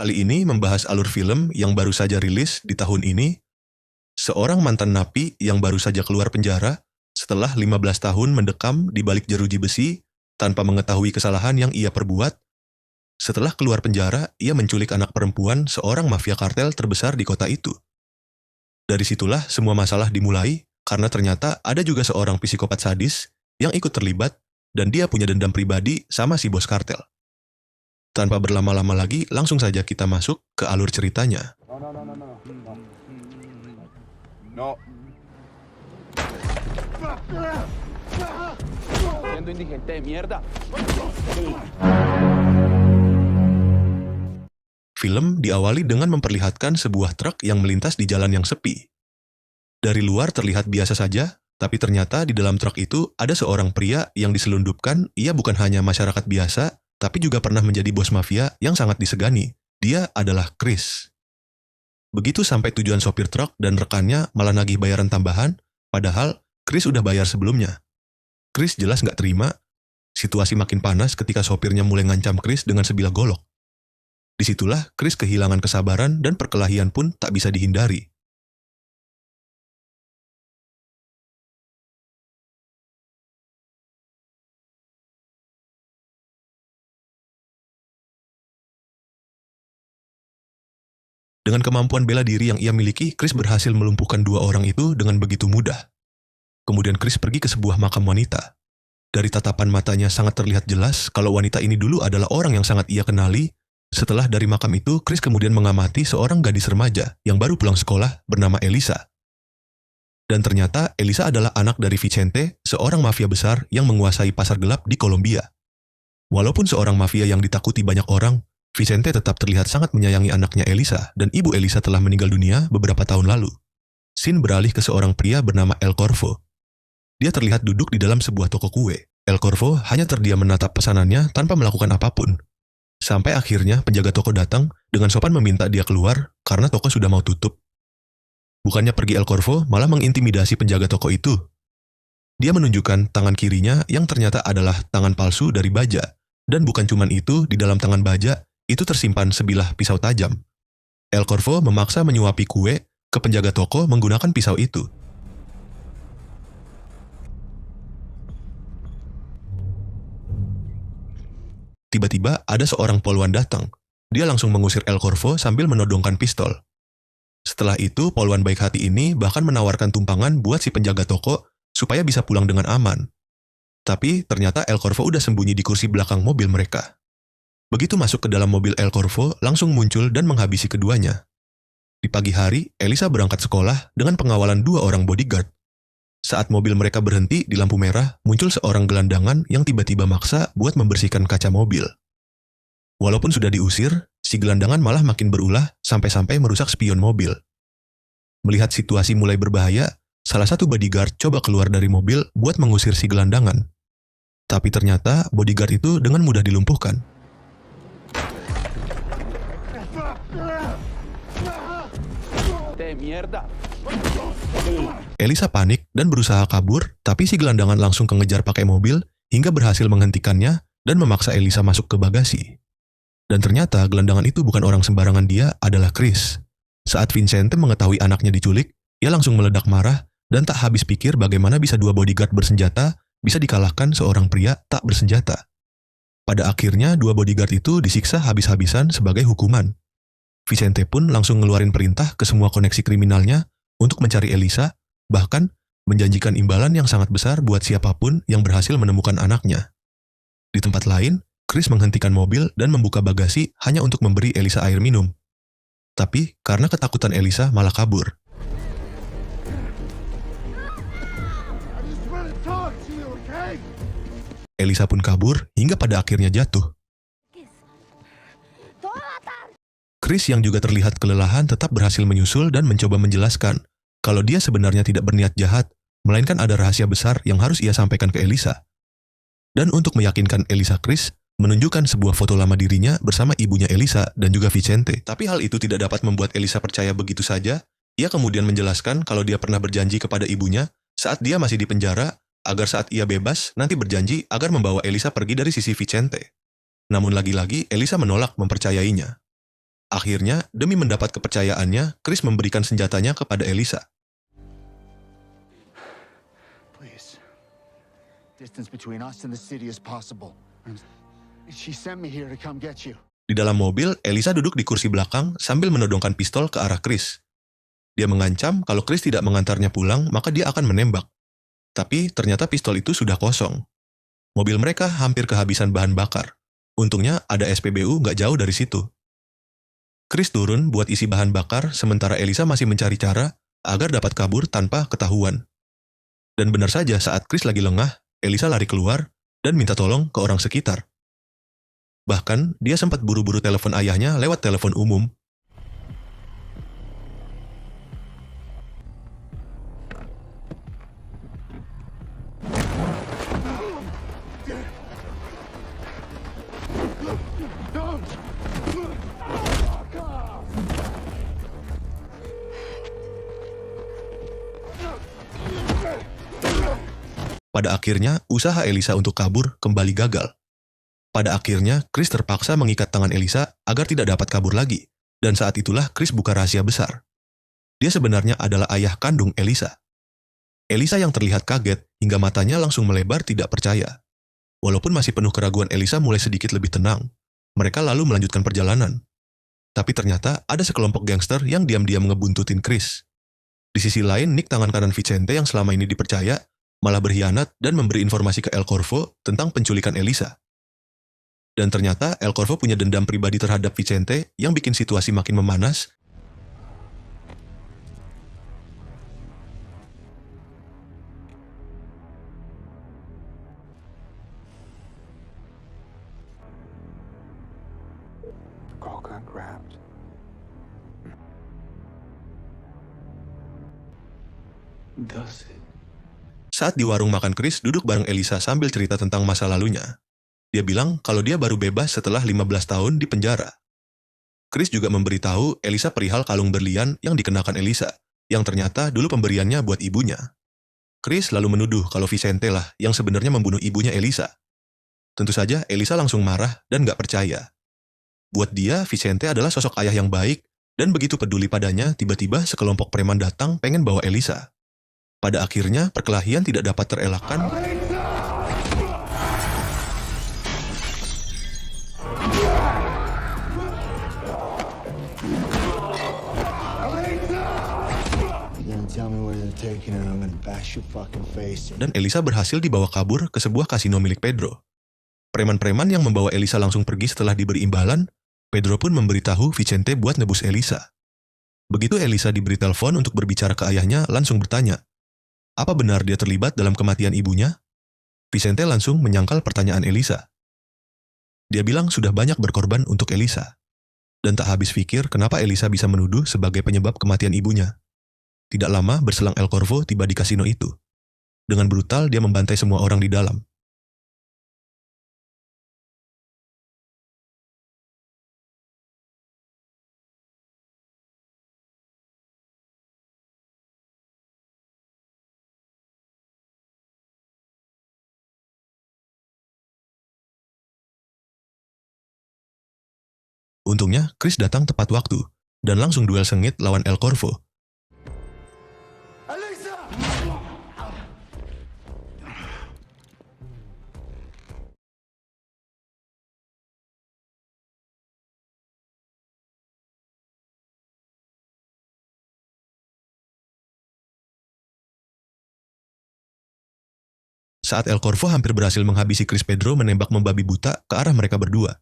Kali ini membahas alur film yang baru saja rilis di tahun ini. Seorang mantan napi yang baru saja keluar penjara setelah 15 tahun mendekam di balik jeruji besi tanpa mengetahui kesalahan yang ia perbuat. Setelah keluar penjara, ia menculik anak perempuan seorang mafia kartel terbesar di kota itu. Dari situlah semua masalah dimulai karena ternyata ada juga seorang psikopat sadis yang ikut terlibat dan dia punya dendam pribadi sama si bos kartel. Tanpa berlama-lama lagi, langsung saja kita masuk ke alur ceritanya. No. Siendo indigente de mierda. Film diawali dengan memperlihatkan sebuah truk yang melintas di jalan yang sepi. Dari luar terlihat biasa saja, tapi ternyata di dalam truk itu ada seorang pria yang diselundupkan. Ia bukan hanya masyarakat biasa, tapi juga pernah menjadi bos mafia yang sangat disegani. Dia adalah Chris. Begitu sampai tujuan, sopir truk dan rekannya malah nagih bayaran tambahan, padahal Chris udah bayar sebelumnya. Chris jelas nggak terima. Situasi makin panas ketika sopirnya mulai ngancam Chris dengan sebilah golok. Disitulah Chris kehilangan kesabaran dan perkelahian pun tak bisa dihindari. Dengan kemampuan bela diri yang ia miliki, Chris berhasil melumpuhkan dua orang itu dengan begitu mudah. Kemudian Chris pergi ke sebuah makam wanita. Dari tatapan matanya sangat terlihat jelas kalau wanita ini dulu adalah orang yang sangat ia kenali. Setelah dari makam itu, Chris kemudian mengamati seorang gadis remaja yang baru pulang sekolah bernama Elisa. Dan ternyata Elisa adalah anak dari Vicente, seorang mafia besar yang menguasai pasar gelap di Kolombia. Walaupun seorang mafia yang ditakuti banyak orang, Vicente tetap terlihat sangat menyayangi anaknya Elisa dan ibu Elisa telah meninggal dunia beberapa tahun lalu. Scene beralih ke seorang pria bernama El Corvo. Dia terlihat duduk di dalam sebuah toko kue. El Corvo hanya terdiam menatap pesanannya tanpa melakukan apapun. Sampai akhirnya penjaga toko datang dengan sopan meminta dia keluar karena toko sudah mau tutup. Bukannya pergi, El Corvo malah mengintimidasi penjaga toko itu. Dia menunjukkan tangan kirinya yang ternyata adalah tangan palsu dari baja. Dan bukan cuman itu, di dalam tangan baja itu tersimpan sebilah pisau tajam. El Corvo memaksa menyuapi kue ke penjaga toko menggunakan pisau itu. Tiba-tiba ada seorang poluan datang. Dia langsung mengusir El Corvo sambil menodongkan pistol. Setelah itu, poluan baik hati ini bahkan menawarkan tumpangan buat si penjaga toko supaya bisa pulang dengan aman. Tapi ternyata El Corvo udah sembunyi di kursi belakang mobil mereka. Begitu masuk ke dalam mobil, El Corvo langsung muncul dan menghabisi keduanya. Di pagi hari, Elisa berangkat sekolah dengan pengawalan 2 orang bodyguard. Saat mobil mereka berhenti di lampu merah, muncul seorang gelandangan yang tiba-tiba maksa buat membersihkan kaca mobil. Walaupun sudah diusir, si gelandangan malah makin berulah sampai-sampai merusak spion mobil. Melihat situasi mulai berbahaya, salah satu bodyguard coba keluar dari mobil buat mengusir si gelandangan. Tapi ternyata bodyguard itu dengan mudah dilumpuhkan. Elisa panik dan berusaha kabur, tapi si gelandangan langsung mengejar pakai mobil hingga berhasil menghentikannya dan memaksa Elisa masuk ke bagasi. Dan ternyata gelandangan itu bukan orang sembarangan, dia adalah Chris. Saat Vicente mengetahui anaknya diculik, ia langsung meledak marah dan tak habis pikir bagaimana bisa 2 bodyguard bersenjata bisa dikalahkan seorang pria tak bersenjata. Pada akhirnya 2 bodyguard itu disiksa habis-habisan sebagai hukuman. Vicente pun langsung ngeluarin perintah ke semua koneksi kriminalnya untuk mencari Elisa, bahkan menjanjikan imbalan yang sangat besar buat siapapun yang berhasil menemukan anaknya. Di tempat lain, Chris menghentikan mobil dan membuka bagasi hanya untuk memberi Elisa air minum. Tapi karena ketakutan, Elisa malah kabur. Elisa pun kabur hingga pada akhirnya jatuh. Chris yang juga terlihat kelelahan tetap berhasil menyusul dan mencoba menjelaskan kalau dia sebenarnya tidak berniat jahat, melainkan ada rahasia besar yang harus ia sampaikan ke Elisa. Dan untuk meyakinkan Elisa, Chris menunjukkan sebuah foto lama dirinya bersama ibunya Elisa dan juga Vicente. Tapi hal itu tidak dapat membuat Elisa percaya begitu saja. Ia kemudian menjelaskan kalau dia pernah berjanji kepada ibunya saat dia masih di penjara agar saat ia bebas nanti berjanji agar membawa Elisa pergi dari sisi Vicente. Namun lagi-lagi Elisa menolak mempercayainya. Akhirnya, demi mendapat kepercayaannya, Chris memberikan senjatanya kepada Elisa. Please. Distance between us and the city is possible. She sent me here to come get you. Di dalam mobil, Elisa duduk di kursi belakang sambil menodongkan pistol ke arah Chris. Dia mengancam kalau Chris tidak mengantarnya pulang, maka dia akan menembak. Tapi ternyata pistol itu sudah kosong. Mobil mereka hampir kehabisan bahan bakar. Untungnya ada SPBU nggak jauh dari situ. Chris turun buat isi bahan bakar, sementara Elisa masih mencari cara agar dapat kabur tanpa ketahuan. Dan benar saja saat Chris lagi lengah, Elisa lari keluar dan minta tolong ke orang sekitar. Bahkan, dia sempat buru-buru telepon ayahnya lewat telepon umum. Pada akhirnya, usaha Elisa untuk kabur kembali gagal. Pada akhirnya, Chris terpaksa mengikat tangan Elisa agar tidak dapat kabur lagi. Dan saat itulah Chris buka rahasia besar. Dia sebenarnya adalah ayah kandung Elisa. Elisa yang terlihat kaget hingga matanya langsung melebar tidak percaya. Walaupun masih penuh keraguan, Elisa mulai sedikit lebih tenang. Mereka lalu melanjutkan perjalanan. Tapi ternyata ada sekelompok gangster yang diam-diam ngebuntutin Chris. Di sisi lain, Nick tangan kanan Vicente yang selama ini dipercaya malah berkhianat dan memberi informasi ke El Corvo tentang penculikan Elisa. Dan ternyata El Corvo punya dendam pribadi terhadap Vicente yang bikin situasi makin memanas. Call got grabbed. Does it? Saat di warung makan, Chris duduk bareng Elisa sambil cerita tentang masa lalunya. Dia bilang kalau dia baru bebas setelah 15 tahun di penjara. Chris juga memberitahu Elisa perihal kalung berlian yang dikenakan Elisa, yang ternyata dulu pemberiannya buat ibunya. Chris lalu menuduh kalau Vicente lah yang sebenarnya membunuh ibunya Elisa. Tentu saja Elisa langsung marah dan gak percaya. Buat dia, Vicente adalah sosok ayah yang baik, dan begitu peduli padanya, tiba-tiba sekelompok preman datang pengen bawa Elisa. Pada akhirnya, perkelahian tidak dapat terelakkan. Dan Elisa berhasil dibawa kabur ke sebuah kasino milik Pedro. Preman-preman yang membawa Elisa langsung pergi setelah diberi imbalan, Pedro pun memberitahu Vicente buat nebus Elisa. Begitu Elisa diberi telepon untuk berbicara ke ayahnya, langsung bertanya, apa benar dia terlibat dalam kematian ibunya? Vicente langsung menyangkal pertanyaan Elisa. Dia bilang sudah banyak berkorban untuk Elisa. Dan tak habis pikir kenapa Elisa bisa menuduh sebagai penyebab kematian ibunya. Tidak lama berselang El Corvo tiba di kasino itu. Dengan brutal dia membantai semua orang di dalam. Untungnya, Chris datang tepat waktu, dan langsung duel sengit lawan El Corvo. Saat El Corvo hampir berhasil menghabisi Chris, Pedro menembak membabi buta ke arah mereka berdua.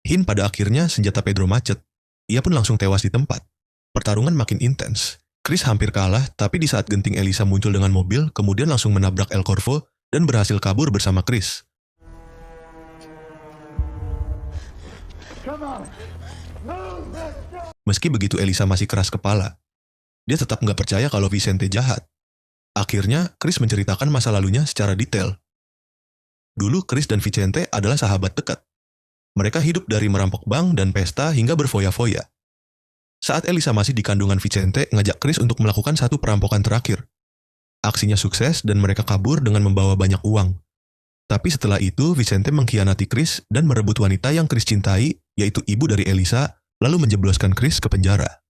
Pada akhirnya senjata Pedro macet. Ia pun langsung tewas di tempat. Pertarungan makin intens. Chris hampir kalah, tapi di saat genting Elisa muncul dengan mobil, kemudian langsung menabrak El Corvo dan berhasil kabur bersama Chris. Meski begitu, Elisa masih keras kepala. Dia tetap nggak percaya kalau Vicente jahat. Akhirnya, Chris menceritakan masa lalunya secara detail. Dulu, Chris dan Vicente adalah sahabat dekat. Mereka hidup dari merampok bank dan pesta hingga berfoya-foya. Saat Elisa masih di kandungan, Vicente ngajak Chris untuk melakukan satu perampokan terakhir. Aksinya sukses dan mereka kabur dengan membawa banyak uang. Tapi setelah itu, Vicente mengkhianati Chris dan merebut wanita yang Chris cintai, yaitu ibu dari Elisa, lalu menjebloskan Chris ke penjara.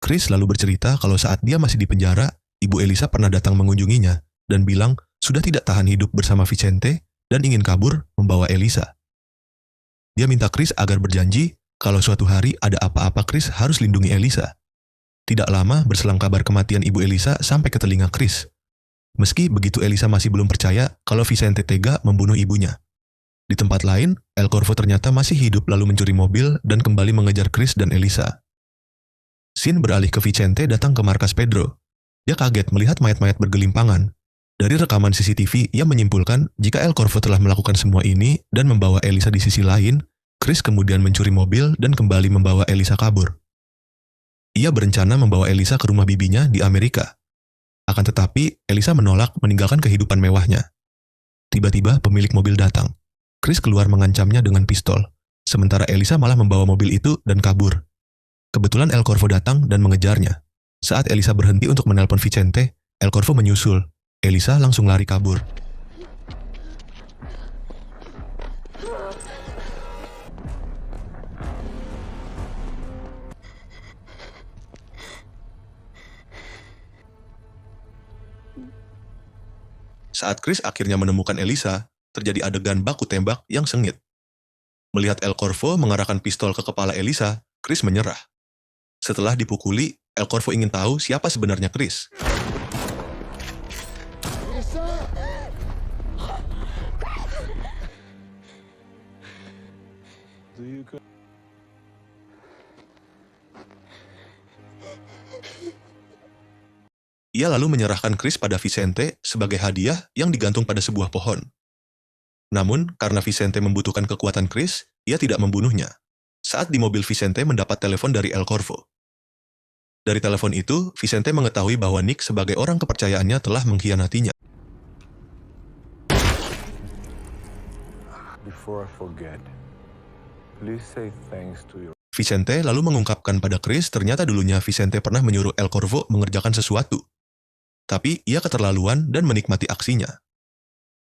Chris lalu bercerita kalau saat dia masih di penjara, Ibu Elisa pernah datang mengunjunginya dan bilang sudah tidak tahan hidup bersama Vicente dan ingin kabur membawa Elisa. Dia minta Chris agar berjanji kalau suatu hari ada apa-apa Chris harus lindungi Elisa. Tidak lama berselang kabar kematian Ibu Elisa sampai ke telinga Chris. Meski begitu Elisa masih belum percaya kalau Vicente tega membunuh ibunya. Di tempat lain, El Corvo ternyata masih hidup lalu mencuri mobil dan kembali mengejar Chris dan Elisa. Scene beralih ke Vicente datang ke markas Pedro. Dia kaget melihat mayat-mayat bergelimpangan. Dari rekaman CCTV, ia menyimpulkan jika El Corvo telah melakukan semua ini dan membawa Elisa di sisi lain, Chris kemudian mencuri mobil dan kembali membawa Elisa kabur. Ia berencana membawa Elisa ke rumah bibinya di Amerika. Akan tetapi, Elisa menolak meninggalkan kehidupan mewahnya. Tiba-tiba pemilik mobil datang. Chris keluar mengancamnya dengan pistol, sementara Elisa malah membawa mobil itu dan kabur. Kebetulan El Corvo datang dan mengejarnya. Saat Elisa berhenti untuk menelpon Vicente, El Corvo menyusul. Elisa langsung lari kabur. Saat Chris akhirnya menemukan Elisa, terjadi adegan baku tembak yang sengit. Melihat El Corvo mengarahkan pistol ke kepala Elisa, Chris menyerah. Setelah dipukuli, El Corvo ingin tahu siapa sebenarnya Chris. Ia lalu menyerahkan Chris pada Vicente sebagai hadiah yang digantung pada sebuah pohon. Namun, karena Vicente membutuhkan kekuatan Chris, ia tidak membunuhnya. Saat di mobil Vicente mendapat telepon dari El Corvo. Dari telepon itu, Vicente mengetahui bahwa Nick sebagai orang kepercayaannya telah mengkhianatinya. Before I forget, please say thanks to your... Vicente lalu mengungkapkan pada Chris ternyata dulunya Vicente pernah menyuruh El Corvo mengerjakan sesuatu. Tapi ia keterlaluan dan menikmati aksinya.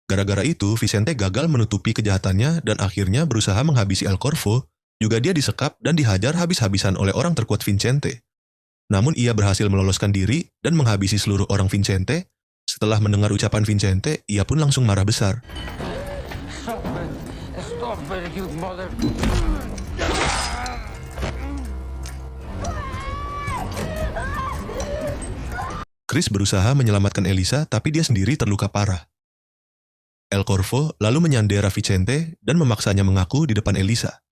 Gara-gara itu, Vicente gagal menutupi kejahatannya dan akhirnya berusaha menghabisi El Corvo, juga dia disekap dan dihajar habis-habisan oleh orang terkuat Vicente. Namun ia berhasil meloloskan diri dan menghabisi seluruh orang Vicente. Setelah mendengar ucapan Vicente, ia pun langsung marah besar. Stop it, you mother... Chris berusaha menyelamatkan Elisa, tapi dia sendiri terluka parah. El Corvo lalu menyandera Vicente dan memaksanya mengaku di depan Elisa.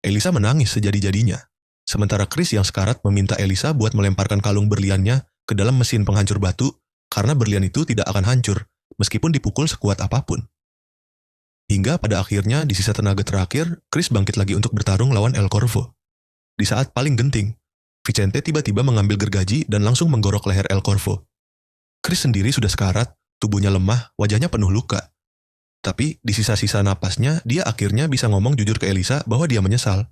Elisa menangis sejadi-jadinya, sementara Chris yang sekarat meminta Elisa buat melemparkan kalung berliannya ke dalam mesin penghancur batu karena berlian itu tidak akan hancur meskipun dipukul sekuat apapun. Hingga pada akhirnya di sisa tenaga terakhir, Chris bangkit lagi untuk bertarung lawan El Corvo. Di saat paling genting, Vicente tiba-tiba mengambil gergaji dan langsung menggorok leher El Corvo. Chris sendiri sudah sekarat, tubuhnya lemah, wajahnya penuh luka. Tapi di sisa-sisa napasnya, dia akhirnya bisa ngomong jujur ke Elisa bahwa dia menyesal.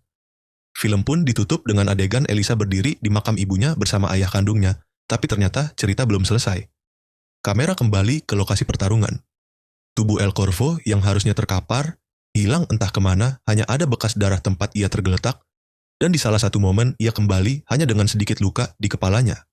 Film pun ditutup dengan adegan Elisa berdiri di makam ibunya bersama ayah kandungnya, tapi ternyata cerita belum selesai. Kamera kembali ke lokasi pertarungan. Tubuh El Corvo yang harusnya terkapar, hilang entah kemana, hanya ada bekas darah tempat ia tergeletak, dan di salah satu momen ia kembali hanya dengan sedikit luka di kepalanya.